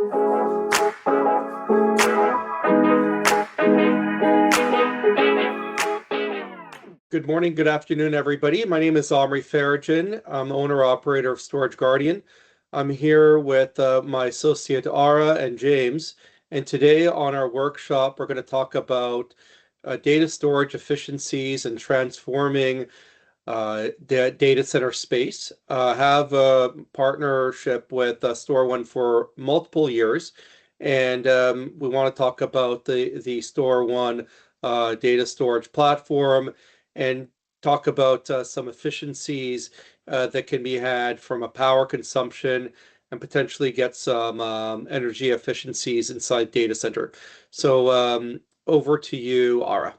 Good morning, good afternoon, everybody. My name is Omri Farragon. I'm owner-operator of Storage Guardian. I'm here with my associate Ara and James, and today on our workshop, we're going to talk about data storage efficiencies and transforming the data center space. Have a partnership with StorONE for multiple years, and we want to talk about the StorONE data storage platform and talk about some efficiencies that can be had from a power consumption and potentially get some energy efficiencies inside data center. So over to you, Ara.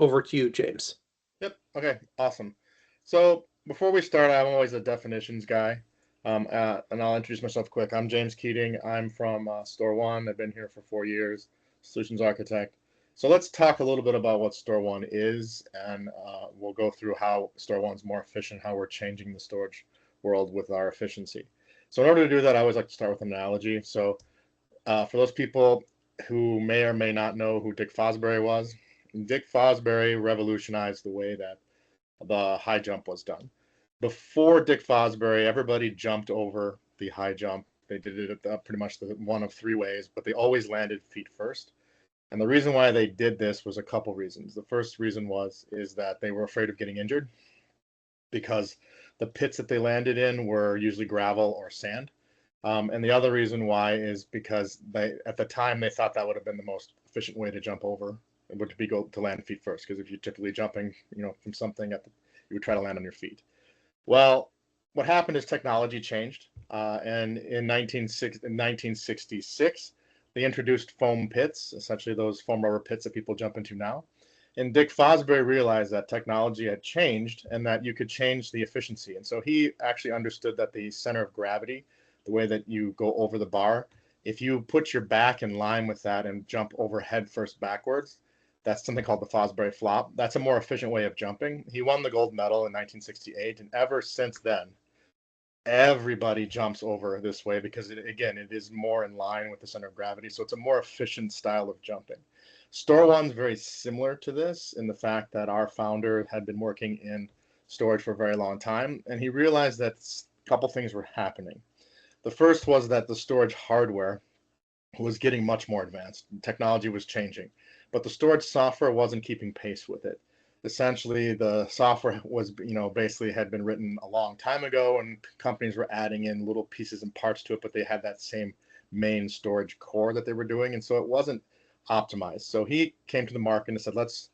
Over to you, James. Yep. Okay. Awesome. So before we start, I'm always a definitions guy, and I'll introduce myself quick. I'm James Keating. I'm from StorONE. I've been here for 4 years, solutions architect. So let's talk a little bit about what StorONE is, and we'll go through how StorONE's more efficient, how we're changing the storage world with our efficiency. So in order to do that, I always like to start with an analogy. So for those people who may or may not know who Dick Fosbury was, Dick Fosbury revolutionized the way that the high jump was done. Before Dick Fosbury, everybody jumped over the high jump. They did it pretty much one of three ways, but they always landed feet first. And the reason why they did this was a couple reasons. The first reason is that they were afraid of getting injured because the pits that they landed in were usually gravel or sand. And the other reason why is because at the time they thought that would have been the most efficient way to jump over. It would be to land feet first, because if you're typically jumping, from something you would try to land on your feet. Well, what happened is technology changed, and in 1966, they introduced foam pits, essentially those foam rubber pits that people jump into now. And Dick Fosbury realized that technology had changed and that you could change the efficiency. And so he actually understood that the center of gravity, the way that you go over the bar, if you put your back in line with that and jump over head first backwards, that's something called the Fosbury flop. That's a more efficient way of jumping. He won the gold medal in 1968, and ever since then, everybody jumps over this way because, it is more in line with the center of gravity. So it's a more efficient style of jumping. StorONE's very similar to this in the fact that our founder had been working in storage for a very long time, and he realized that a couple things were happening. The first was that the storage hardware was getting much more advanced. Technology was changing, but the storage software wasn't keeping pace with it. Essentially, the software was, basically had been written a long time ago, and companies were adding in little pieces and parts to it, but they had that same main storage core that they were doing, and so it wasn't optimized. So he came to the market and said, let's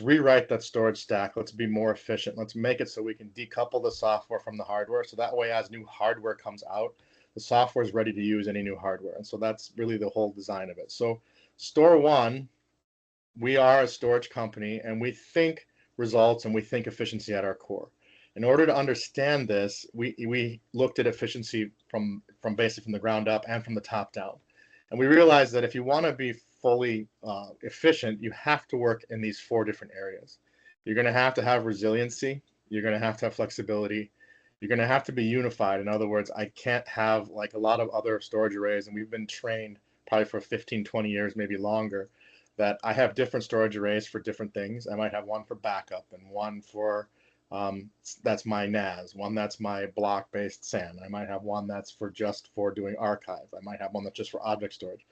rewrite that storage stack. Let's be more efficient. Let's make it so we can decouple the software from the hardware. So that way, as new hardware comes out, the software is ready to use any new hardware. And so that's really the whole design of it. So StorONE, we are a storage company, and we think results and we think efficiency at our core. In order to understand this, we looked at efficiency from basically from the ground up and from the top down. And we realized that if you want to be fully efficient, you have to work in these four different areas. You're going to have resiliency. You're going to have flexibility. You're going to have to be unified. In other words, I can't have like a lot of other storage arrays, and we've been trained probably for 15, 20 years, maybe longer, that I have different storage arrays for different things. I might have one for backup and one for, that's my NAS, one that's my block-based SAN. I might have one that's just for doing archive. I might have one that's just for object storage.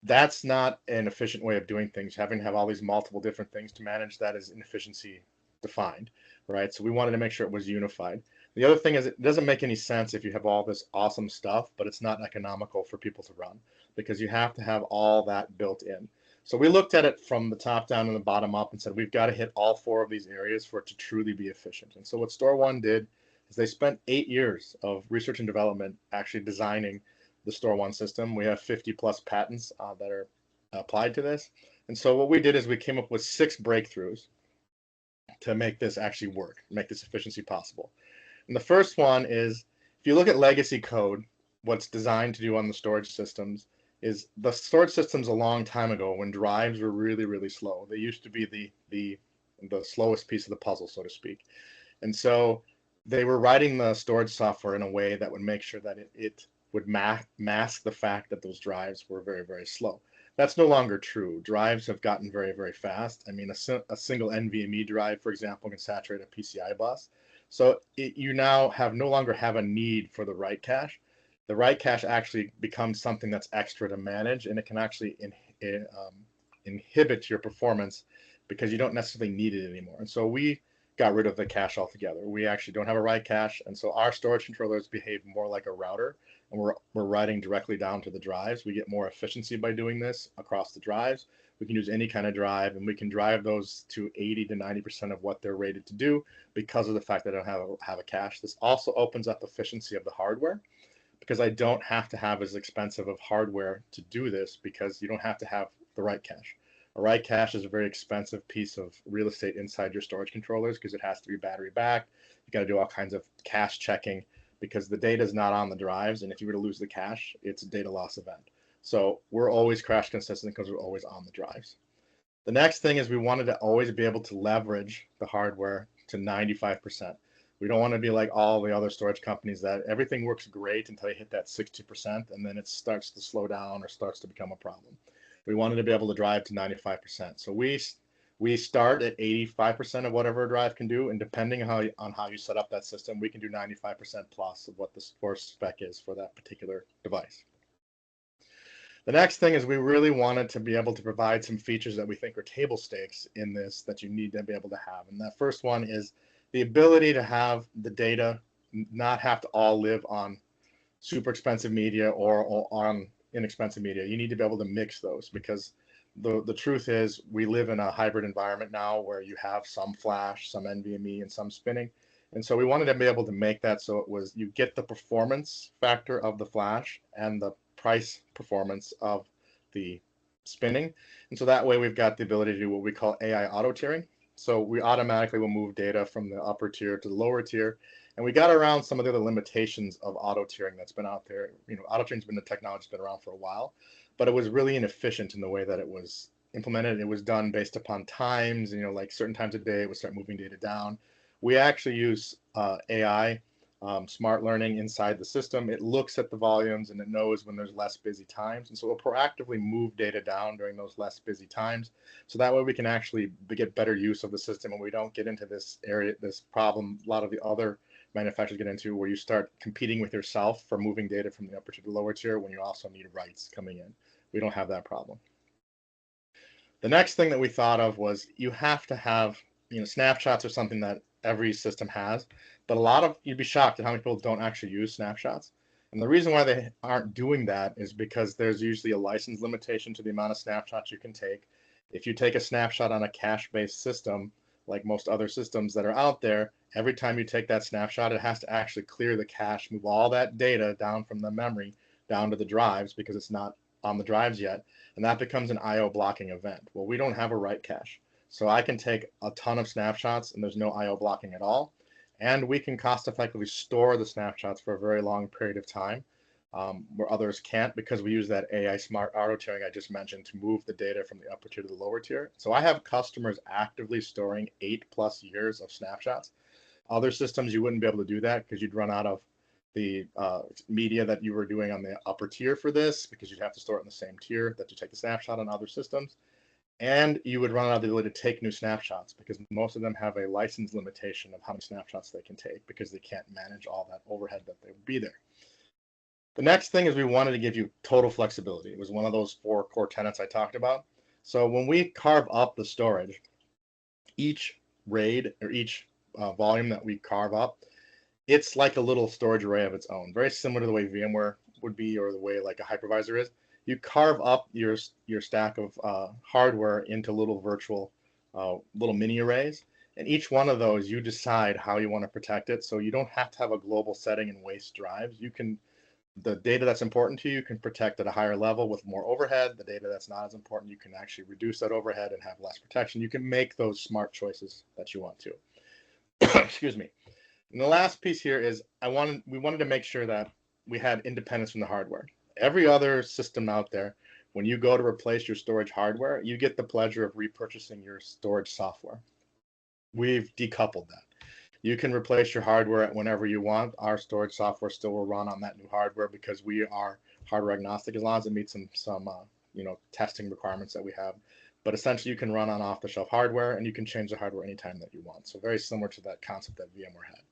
That's not an efficient way of doing things. Having to have all these multiple different things to manage that is inefficiency defined, right? So we wanted to make sure it was unified. The other thing is it doesn't make any sense if you have all this awesome stuff, but it's not economical for people to run because you have to have all that built in. So we looked at it from the top down and the bottom up and said, we've got to hit all four of these areas for it to truly be efficient. And so what StorONE did is they spent 8 years of research and development actually designing the StorONE system. We have 50 plus patents that are applied to this. And so what we did is we came up with 6 breakthroughs to make this actually work, make this efficiency possible. And the first one is, if you look at legacy code, what's designed to do on the storage systems is the storage systems a long time ago when drives were really, really slow. They used to be the slowest piece of the puzzle, so to speak. And so they were writing the storage software in a way that would make sure that it would mask the fact that those drives were very, very slow. That's no longer true. Drives have gotten very, very fast. I mean, a single NVMe drive, for example, can saturate a PCI bus. So you now no longer have a need for the write cache. The write cache actually becomes something that's extra to manage, and it can actually inhibit your performance because you don't necessarily need it anymore. And so we got rid of the cache altogether. We actually don't have a write cache, and so our storage controllers behave more like a router, and we're writing directly down to the drives. We get more efficiency by doing this across the drives. We can use any kind of drive, and we can drive those to 80 to 90% of what they're rated to do because of the fact that I don't have a cache. This also opens up efficiency of the hardware because I don't have to have as expensive of hardware to do this because you don't have to have the write cache. A write cache is a very expensive piece of real estate inside your storage controllers because it has to be battery backed. You got to do all kinds of cache checking because the data is not on the drives, and if you were to lose the cache, it's a data loss event. So we're always crash consistent because we're always on the drives. The next thing is we wanted to always be able to leverage the hardware to 95%. We don't want to be like all the other storage companies that everything works great until you hit that 60% and then it starts to slow down or starts to become a problem. We wanted to be able to drive to 95%. So we start at 85% of whatever a drive can do, and depending on how you set up that system, we can do 95% plus of what the force spec is for that particular device. The next thing is we really wanted to be able to provide some features that we think are table stakes in this that you need to be able to have. And that first one is the ability to have the data not have to all live on super expensive media or on inexpensive media. You need to be able to mix those because the truth is we live in a hybrid environment now where you have some flash, some NVMe, and some spinning. And so we wanted to be able to make that so it was you get the performance factor of the flash and the price performance of the spinning. And so that way we've got the ability to do what we call AI auto tiering. So we automatically will move data from the upper tier to the lower tier. And we got around some of the other limitations of auto tiering that's been out there. You know, auto tiering the technology's been around for a while, but it was really inefficient in the way that it was implemented. It was done based upon times, and, you know, like certain times a day it would start moving data down. We actually use AI, smart learning inside the system. It looks at the volumes and it knows when there's less busy times. And so it'll proactively move data down during those less busy times. So that way we can actually get better use of the system and we don't get into this area, this problem a lot of the other manufacturers get into where you start competing with yourself for moving data from the upper to the lower tier when you also need writes coming in. We don't have that problem. The next thing that we thought of was you have to have, you know, snapshots are something that every system has, but you'd be shocked at how many people don't actually use snapshots. And the reason why they aren't doing that is because there's usually a license limitation to the amount of snapshots you can take. If you take a snapshot on a cache-based system, like most other systems that are out there, every time you take that snapshot, it has to actually clear the cache, move all that data down from the memory down to the drives because it's not on the drives yet, and that becomes an IO blocking event. Well, we don't have a write cache. So I can take a ton of snapshots and there's no IO blocking at all. And we can cost effectively store the snapshots for a very long period of time where others can't because we use that AI smart auto tiering I just mentioned to move the data from the upper tier to the lower tier. So I have customers actively storing 8+ years of snapshots. Other systems, you wouldn't be able to do that because you'd run out of the media that you were doing on the upper tier for this because you'd have to store it in the same tier that you take the snapshot on other systems. And you would run out of the ability to take new snapshots because most of them have a license limitation of how many snapshots they can take because they can't manage all that overhead that they would be there. The next thing is we wanted to give you total flexibility. It was one of those 4 core tenets I talked about. So when we carve up the storage, each RAID or each volume that we carve up, it's like a little storage array of its own, very similar to the way VMware would be or the way like a hypervisor is. You carve up your stack of hardware into little virtual little mini arrays, and each one of those you decide how you want to protect it. So you don't have to have a global setting and waste drives. You can, the data that's important to you can protect at a higher level with more overhead. The data that's not as important, you can actually reduce that overhead and have less protection. You can make those smart choices that you want to. Excuse me. And the last piece here is we wanted to make sure that we had independence from the hardware. Every other system out there, when you go to replace your storage hardware, you get the pleasure of repurchasing your storage software. We've decoupled that. You can replace your hardware whenever you want. Our storage software still will run on that new hardware because we are hardware agnostic as long as it meets some testing requirements that we have. But essentially, you can run on off-the-shelf hardware, and you can change the hardware anytime that you want. So very similar to that concept that VMware had.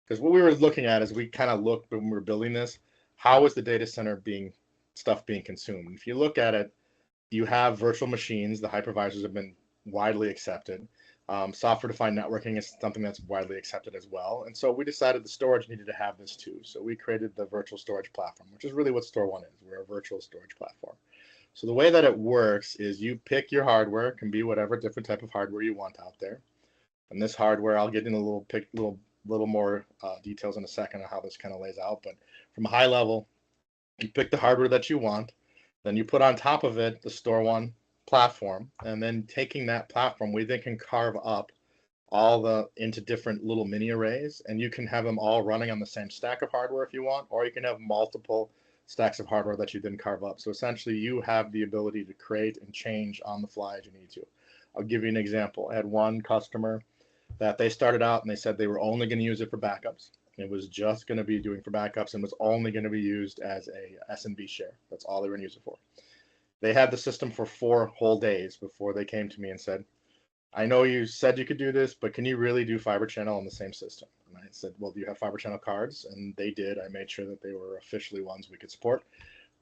Because what we were looking at is we kind of looked when we were building this, how is the data center being consumed? If you look at it, you have virtual machines. The hypervisors have been widely accepted. Software-defined networking is something that's widely accepted as well. And so we decided the storage needed to have this too. So we created the virtual storage platform, which is really what StorONE is. We're a virtual storage platform. So the way that it works is you pick your hardware, it can be whatever different type of hardware you want out there. And this hardware, I'll get in a little more details in a second on how this kind of lays out. But from a high level, you pick the hardware that you want, then you put on top of it the StorONE platform, and then taking that platform, we then can carve up into different little mini arrays, and you can have them all running on the same stack of hardware if you want, or you can have multiple stacks of hardware that you then carve up. So essentially, you have the ability to create and change on the fly as you need to. I'll give you an example. I had one customer that they started out and they said they were only going to use it for backups. It was just going to be doing for backups and was only going to be used as a S&B share. That's all they were going to use it for. They had the system for 4 whole days before they came to me and said, I know you said you could do this, but can you really do fiber channel on the same system? And I said, well, do you have fiber channel cards? And they did. I made sure that they were officially ones we could support.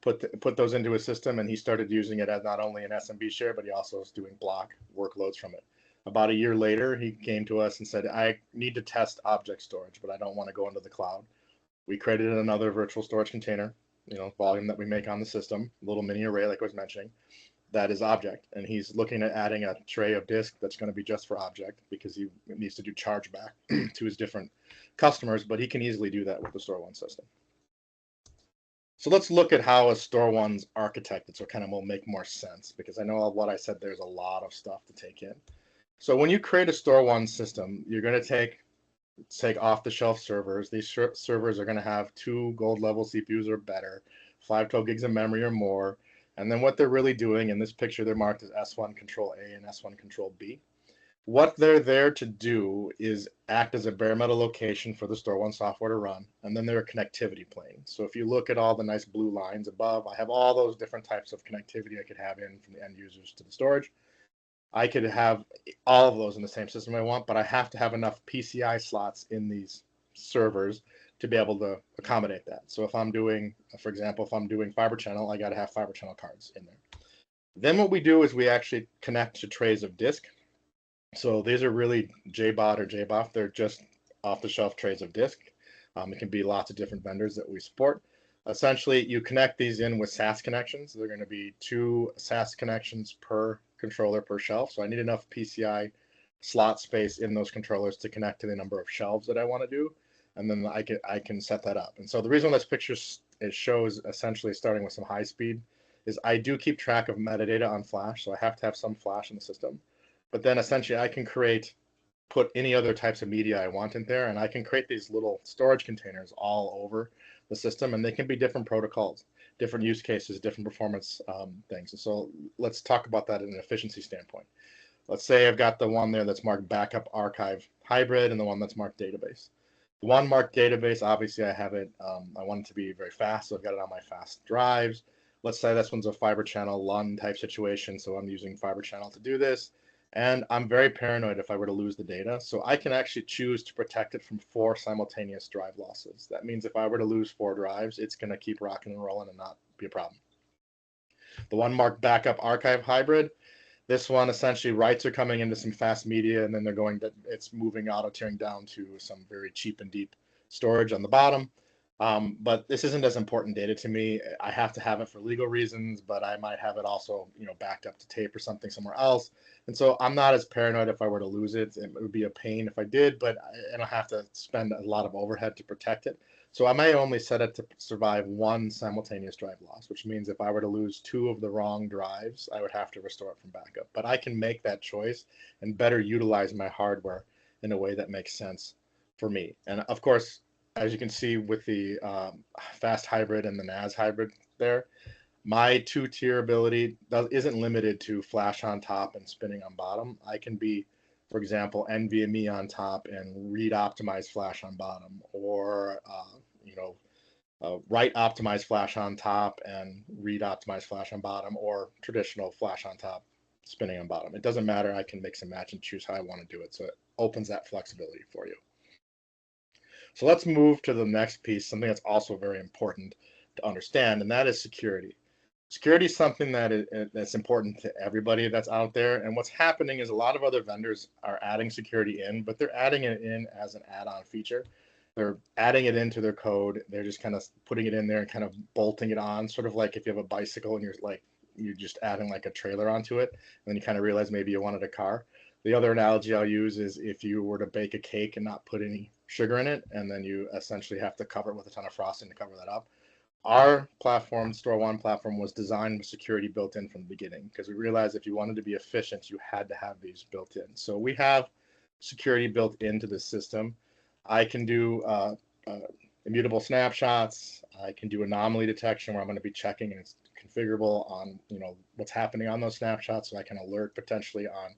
Put those into his system, and he started using it as not only an SMB share, but he also was doing block workloads from it. About a year later, he came to us and said, I need to test object storage, but I don't want to go into the cloud. We created another virtual storage container, volume that we make on the system, a little mini array like I was mentioning, that is object. And he's looking at adding a tray of disk that's going to be just for object because he needs to do chargeback to his different customers, but he can easily do that with the StorONE system. So let's look at how a StorONE's architected so it kind of will make more sense, because I know what I said, there's a lot of stuff to take in. So when you create a StorONE system, you're going to take off-the-shelf servers. These servers are going to have 2 gold level CPUs or better, 512 gigs of memory or more. And then what they're really doing in this picture, they're marked as S1 Control A and S1 Control B. What they're there to do is act as a bare metal location for the StorONE software to run, and then they're a connectivity plane. So if you look at all the nice blue lines above, I have all those different types of connectivity I could have in from the end users to the storage. I could have all of those in the same system I want, but I have to have enough PCI slots in these servers to be able to accommodate that. So if I'm doing, for example, if I'm doing fiber channel, I got to have fiber channel cards in there. Then what we do is we actually connect to trays of disk. So these are really JBOD or JBOF. They're just off-the-shelf trays of disk. It can be lots of different vendors that we support. Essentially, you connect these in with SAS connections. They're going to be 2 SAS connections per controller per shelf. So I need enough PCI slot space in those controllers to connect to the number of shelves that I want to do. And then I can set that up. And so the reason this picture shows essentially starting with some high speed is I do keep track of metadata on flash. So I have to have some flash in the system. But then essentially I can put any other types of media I want in there, and I can create these little storage containers all over the system, and they can be different protocols, different use cases, different performance things. And so let's talk about that in an efficiency standpoint. Let's say I've got the one there that's marked backup archive hybrid and the one that's marked database. The one marked database, obviously I have it, I want it to be very fast, so I've got it on my fast drives. Let's say this one's a fiber channel LUN type situation, so I'm using fiber channel to do this. And I'm very paranoid if I were to lose the data. So I can actually choose to protect it from 4 simultaneous drive losses. That means if I were to lose 4 drives, it's going to keep rocking and rolling and not be a problem. The one marked backup archive hybrid, this one essentially writes are coming into some fast media, and then it's moving auto tearing down to some very cheap and deep storage on the bottom. But this isn't as important data to me. I have to have it for legal reasons, but I might have it also, backed up to tape or something somewhere else. And so I'm not as paranoid if I were to lose it. It would be a pain if I did, but I don't have to spend a lot of overhead to protect it. So I may only set it to survive 1 simultaneous drive loss, which means if I were to lose 2 of the wrong drives, I would have to restore it from backup. But I can make that choice and better utilize my hardware in a way that makes sense for me. And of course, as you can see with the fast hybrid and the NAS hybrid there, my 2-tier ability isn't limited to flash on top and spinning on bottom. I can be for example, NVMe on top and read optimized flash on bottom, or write optimized flash on top and read optimized flash on bottom, or traditional flash on top, spinning on bottom. It doesn't matter. I can mix and match and choose how I want to do it. So it opens that flexibility for you. So let's move to the next piece, something that's also very important to understand, and that is security. Security is something that's important to everybody that's out there. And what's happening is a lot of other vendors are adding security in, but they're adding it in as an add-on feature. They're adding it into their code. They're just kind of putting it in there and kind of bolting it on, sort of like if you have a bicycle and you're just adding like a trailer onto it, and then you kind of realize maybe you wanted a car. The other analogy I'll use is if you were to bake a cake and not put any sugar in it, and then you essentially have to cover it with a ton of frosting to cover that up. Our platform, StorONE platform, was designed with security built in from the beginning, because we realized if you wanted to be efficient, you had to have these built in. So we have security built into the system. I can do immutable snapshots. I can do anomaly detection, where I'm going to be checking and it's configurable on what's happening on those snapshots, so I can alert potentially on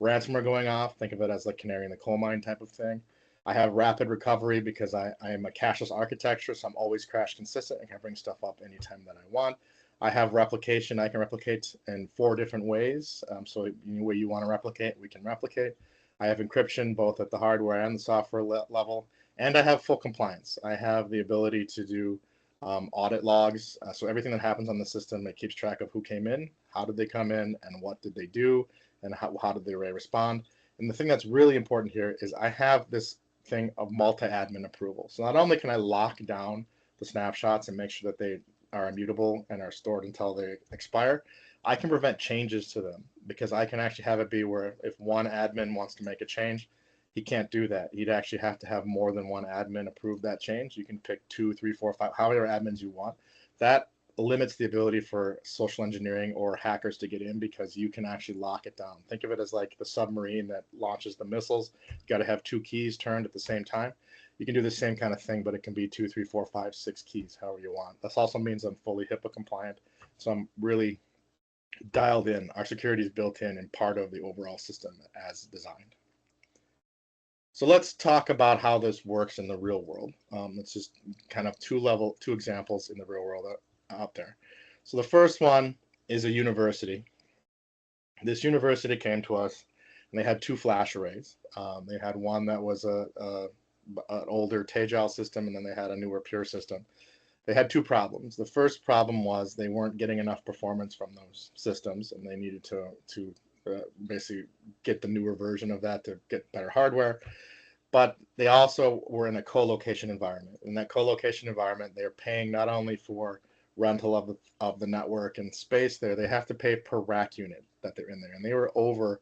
ransomware going off. Think of it as like canary in the coal mine type of thing. I have rapid recovery because I am a cashless architecture, so I'm always crash consistent and can bring stuff up anytime that I want. I have replication. I can replicate in 4 different ways. So any way you want to replicate, we can replicate. I have encryption both at the hardware and the software level, and I have full compliance. I have the ability to do audit logs. So everything that happens on the system, it keeps track of who came in, how did they come in, and what did they do, and how did the array respond. And the thing that's really important here is I have this thing of multi-admin approval. So not only can I lock down the snapshots and make sure that they are immutable and are stored until they expire, I can prevent changes to them, because I can actually have it be where if one admin wants to make a change, he can't do that. He'd actually have to have more than one admin approve that change. You can pick 2, 3, 4, 5, however admins you want. That limits the ability for social engineering or hackers to get in, because you can actually lock it down. Think of it as like the submarine that launches the missiles. You got to have 2 keys turned at the same time. You can do the same kind of thing, but it can be 2, 3, 4, 5, 6 keys, however you want. This also means I'm fully HIPAA compliant, so I'm really dialed in. Our security is built in and part of the overall system as designed. So let's talk about how this works in the real world. It's just kind of two examples in the real world out there. So the first one is a university. This university came to us and they had 2 flash arrays. They had one that was an older Tegel system, and then they had a newer Pure system. They had 2 problems. The first problem was they weren't getting enough performance from those systems, and they needed to basically get the newer version of that to get better hardware. But they also were in a co-location environment. In that co-location environment, they're paying not only for rental of the network and space there, they have to pay per rack unit that they're in there. And they were over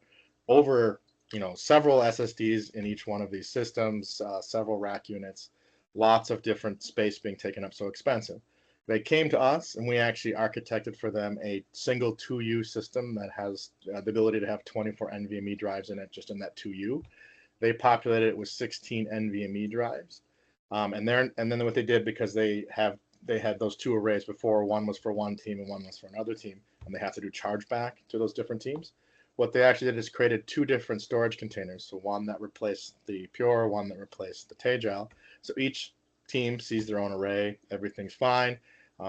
several SSDs in each one of these systems, several rack units, lots of different space being taken up, so expensive. They came to us, and we actually architected for them a single 2U system that has the ability to have 24 NVMe drives in it, just in that 2U. They populated it with 16 NVMe drives, and then what they did, because they had those 2 arrays before, one was for one team and one was for another team, and they had to do chargeback to those different teams. What they actually did is created 2 different storage containers. So one that replaced the Pure, one that replaced the Tegel. So each team sees their own array. Everything's fine.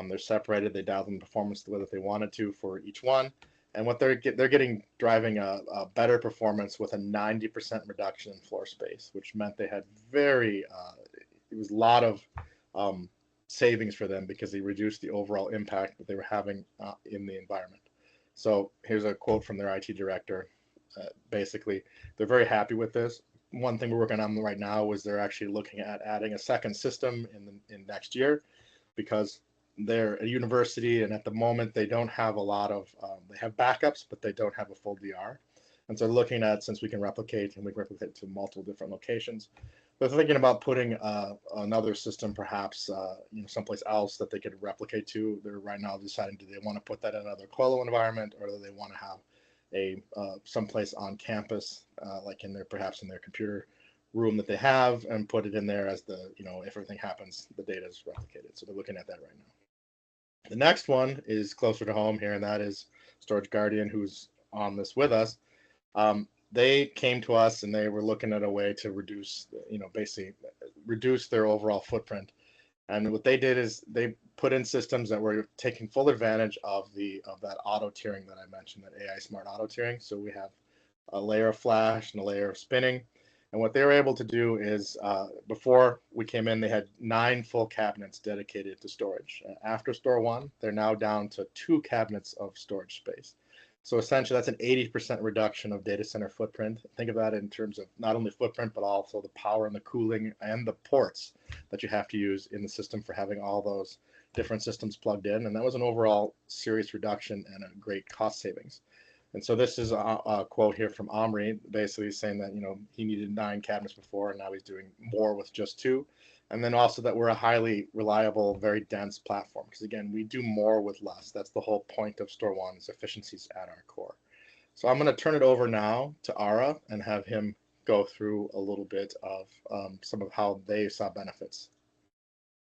They're separated. They dial in performance the way that they wanted to for each one. And what they're getting driving a better performance with a 90% reduction in floor space, which meant they had it was a lot of savings for them, because they reduced the overall impact that they were having in the environment. So here's a quote from their IT director. Basically, they're very happy with this. One thing we're working on right now is they're actually looking at adding a second system in next year, because they're a university, and at the moment they don't have a lot of they have backups, but they don't have a full DR. And so looking at, since we can replicate, and we can replicate to multiple different locations, they're thinking about putting another system perhaps someplace else that they could replicate to. They're right now deciding, do they want to put that in another colo environment, or do they want to have a someplace on campus, like perhaps in their computer room that they have, and put it in there as if everything happens, the data is replicated. So they're looking at that right now. The next one is closer to home here, and that is Storage Guardian, who's on this with us. they came to us and they were looking at a way to reduce, basically reduce their overall footprint. And what they did is they put in systems that were taking full advantage of that auto tiering that I mentioned, that AI smart auto tiering. So we have a layer of flash and a layer of spinning. And what they were able to do is, before we came in, they had 9 full cabinets dedicated to storage. After StorONE, they're now down to 2 cabinets of storage space. So essentially, that's an 80% reduction of data center footprint. Think of that in terms of not only footprint, but also the power and the cooling and the ports that you have to use in the system for having all those different systems plugged in. And that was an overall serious reduction and a great cost savings. And so this is a quote here from Omri, basically saying that, he needed 9 cabinets before, and now he's doing more with just 2. And then also that we're a highly reliable, very dense platform. Because again, we do more with less. That's the whole point of StorONE's efficiencies at our core. So I'm going to turn it over now to Ara and have him go through a little bit of some of how they saw benefits.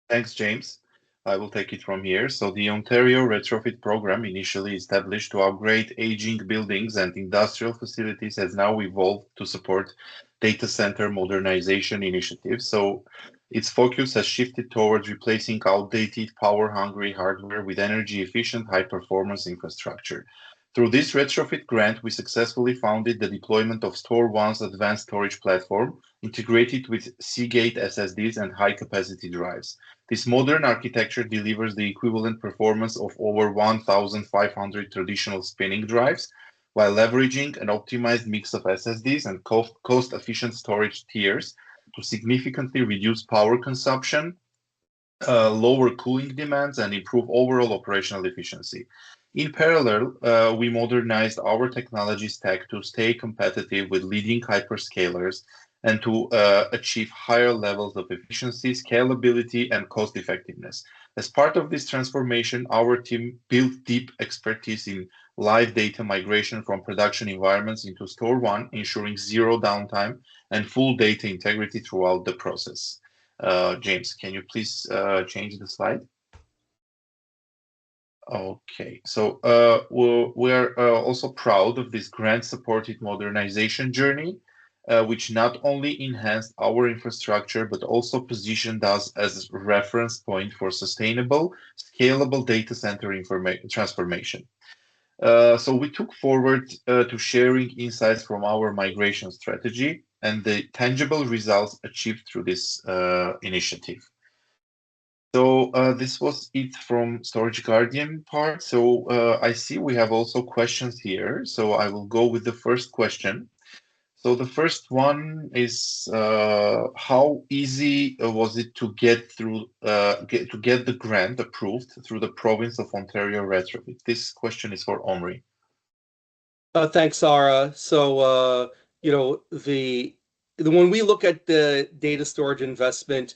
Thanks, James. I will take it from here. So the Ontario Retrofit Program, initially established to upgrade aging buildings and industrial facilities, has now evolved to support data center modernization initiatives. So its focus has shifted towards replacing outdated, power-hungry hardware with energy-efficient, high-performance infrastructure. Through this retrofit grant, we successfully funded the deployment of StorONE's advanced storage platform, integrated with Seagate SSDs and high-capacity drives. This modern architecture delivers the equivalent performance of over 1,500 traditional spinning drives, while leveraging an optimized mix of SSDs and cost-efficient storage tiers to significantly reduce power consumption, lower cooling demands, and improve overall operational efficiency. In parallel, we modernized our technology stack to stay competitive with leading hyperscalers and to achieve higher levels of efficiency, scalability, and cost effectiveness. As part of this transformation, our team built deep expertise in live data migration from production environments into StorONE, ensuring zero downtime and full data integrity throughout the process. James, can you please change the slide? Okay, so we're also proud of this grant-supported modernization journey, which not only enhanced our infrastructure, but also positioned us as a reference point for sustainable, scalable data center transformation. So we took forward to sharing insights from our migration strategy and the tangible results achieved through this initiative. So this was it from Storage Guardian part. So I see we have also questions here. So I will go with the first question. So the first one is how easy was it to get through get the grant approved through the province of Ontario Retrofit? This question is for Omri. Thanks, Sarah. So when we look at the data storage investment,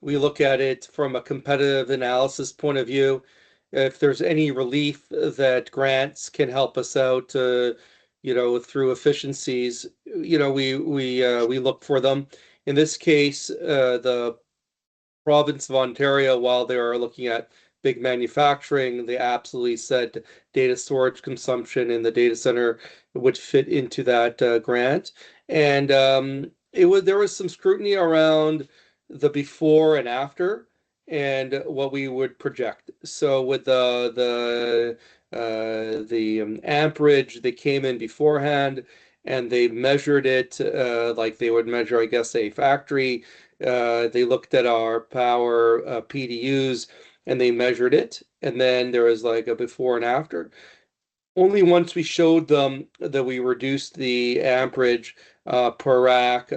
we look at it from a competitive analysis point of view. If there's any relief that grants can help us out, through efficiencies, we look for them. In this case, the province of Ontario, while they are looking at big manufacturing, they absolutely said data storage consumption in the data center would fit into that grant. And there was some scrutiny around the before and after and what we would project. So with the amperage, they came in beforehand and they measured it like they would measure, I guess, a factory. They looked at our power PDUs and they measured it. And then there was like a before and after. Only once we showed them that we reduced the amperage per rack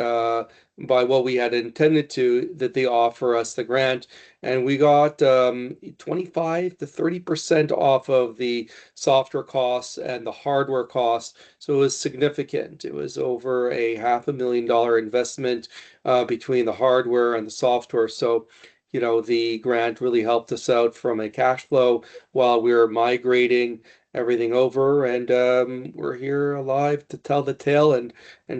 by what we had intended to, that they offer us the grant. And we got 25 to 30% off of the software costs and the hardware costs. So it was significant. It was over a $500,000 investment between the hardware and the software. So the grant really helped us out from a cash flow while we were migrating everything over, and we're here alive to tell the tale. And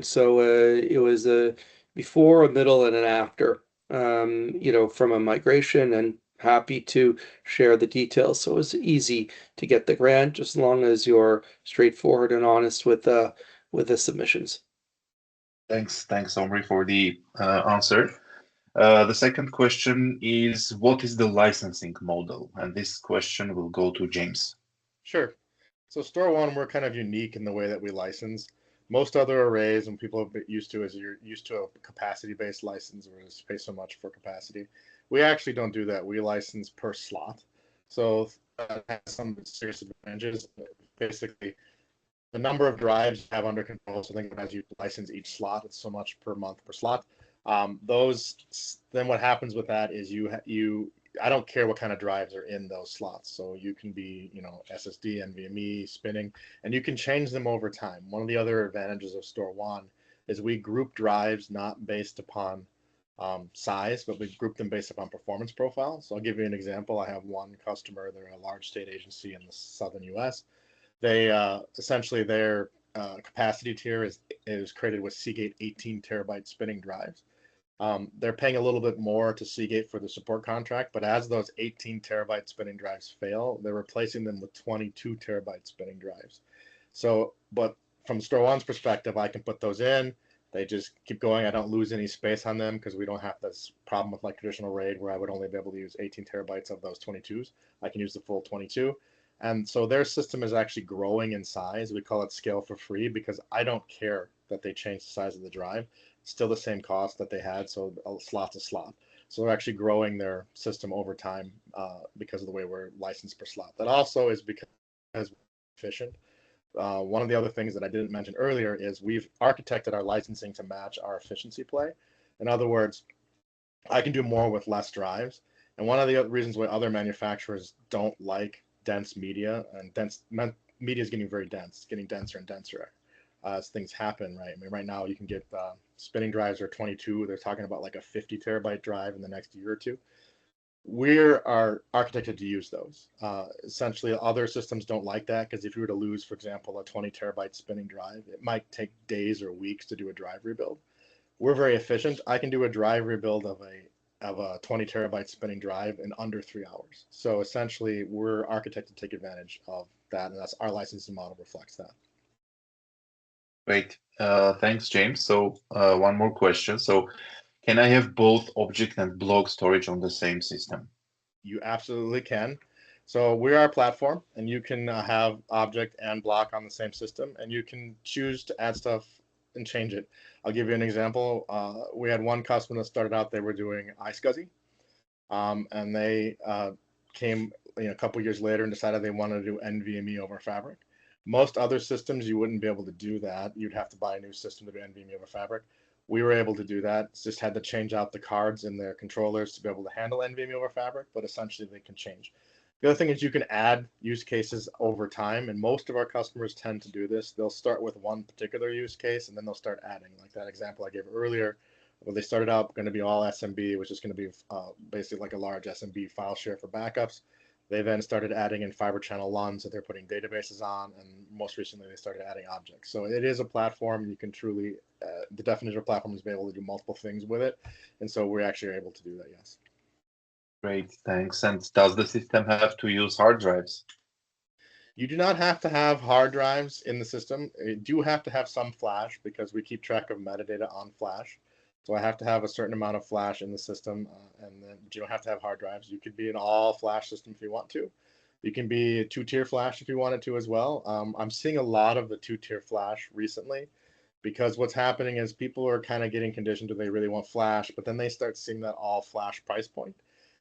so it was a before, a middle, and an after, from a migration, and happy to share the details. So it was easy to get the grant, just as long as you're straightforward and honest with the submissions. Thanks, Omri, for the answer. The second question is, what is the licensing model? And this question will go to James. Sure. So StorONE, we're kind of unique in the way that we license. Most other arrays, and people have been used to, is you're used to a capacity-based license where you pay so much for capacity. We actually don't do that. We license per slot. So that has some serious advantages. Basically, the number of drives you have under control. So think as you license each slot, it's so much per month per slot. Then what happens with that is I don't care what kind of drives are in those slots. So you can be, SSD, NVMe, spinning, and you can change them over time. One of the other advantages of StorONE is we group drives not based upon size, but we group them based upon performance profile. So I'll give you an example. I have one customer, they're a large state agency in the southern US. They essentially their capacity tier is created with Seagate 18 terabyte spinning drives. They're paying a little bit more to Seagate for the support contract, but as those 18 terabyte spinning drives fail, they're replacing them with 22 terabyte spinning drives. So, but from StorONE's perspective, I can put those in. They just keep going. I don't lose any space on them because we don't have this problem with like traditional RAID where I would only be able to use 18 terabytes of those 22s. I can use the full 22. And so their system is actually growing in size. We call it scale for free because I don't care that they change the size of the drive. It's still the same cost that they had, so a slot's a slot. So they're actually growing their system over time because of the way we're licensed per slot. That also is because efficient. One of the other things that I didn't mention earlier is we've architected our licensing to match our efficiency play. In other words, I can do more with less drives. And one of the reasons why other manufacturers don't like dense media, and media is getting very dense, it's getting denser and denser as things happen, right? I mean, right now you can get spinning drives are 22. They're talking about like a 50 terabyte drive in the next year or two. We are architected to use those. Essentially, other systems don't like that because if you were to lose, for example, a 20 terabyte spinning drive, it might take days or weeks to do a drive rebuild. We're very efficient. I can do a drive rebuild of a 20 terabyte spinning drive in under 3 hours. So essentially, we're architected to take advantage of that, and that's our licensing model reflects that. Great. Thanks, James. So one more question. So can I have both object and block storage on the same system? You absolutely can. So we're our platform, and you can have object and block on the same system, and you can choose to add stuff and change it. I'll give you an example. We had one customer that started out, they were doing iSCSI, and they came a couple years later and decided they wanted to do NVMe over Fabric. Most other systems, you wouldn't be able to do that. You'd have to buy a new system to do NVMe over Fabric. We were able to do that. It's just had to change out the cards in their controllers to be able to handle NVMe over Fabric, but essentially they can change. The other thing is you can add use cases over time, and most of our customers tend to do this. They'll start with one particular use case, and then they'll start adding, like that example I gave earlier, where they started out going to be all SMB, which is going to be basically like a large SMB file share for backups. They then started adding in fiber channel LUNs that they're putting databases on, and most recently they started adding objects. So it is a platform. You can truly, the definition of platform is be able to do multiple things with it, and so we actually are able to do that, yes. Great, thanks. And does the system have to use hard drives? You do not have to have hard drives in the system. You do have to have some flash because we keep track of metadata on flash. So I have to have a certain amount of flash in the system, and then you don't have to have hard drives. You could be an all flash system if you want to. You can be a two-tier flash if you wanted to as well. I'm seeing a lot of the two-tier flash recently because what's happening is people are kind of getting conditioned to they really want flash, but then they start seeing that all flash price point,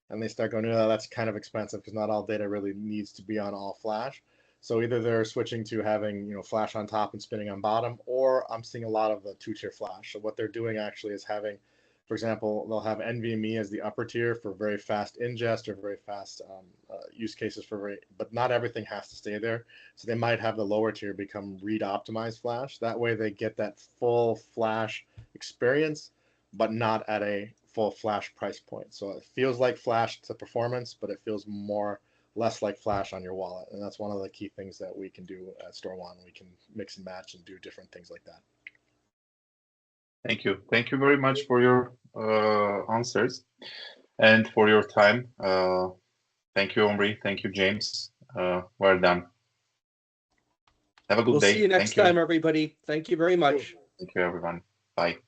and they start going, oh, that's kind of expensive because not all data really needs to be on all flash. So either they're switching to having flash on top and spinning on bottom, or I'm seeing a lot of the two-tier flash. So what they're doing actually is having, for example, they'll have NVMe as the upper tier for very fast ingest or very fast use cases but not everything has to stay there. So they might have the lower tier become read optimized flash. That way they get that full flash experience, but not at a full flash price point. So it feels like flash to performance, but it feels less like flash on your wallet. And that's one of the key things that we can do at StorONE. We can mix and match and do different things like that. Thank you. Thank you very much for your answers and for your time. Thank you, Omri. Thank you, James. Well done. Have a good day. We'll see you next time, everybody. Thank you very much. Thank you, everyone. Bye.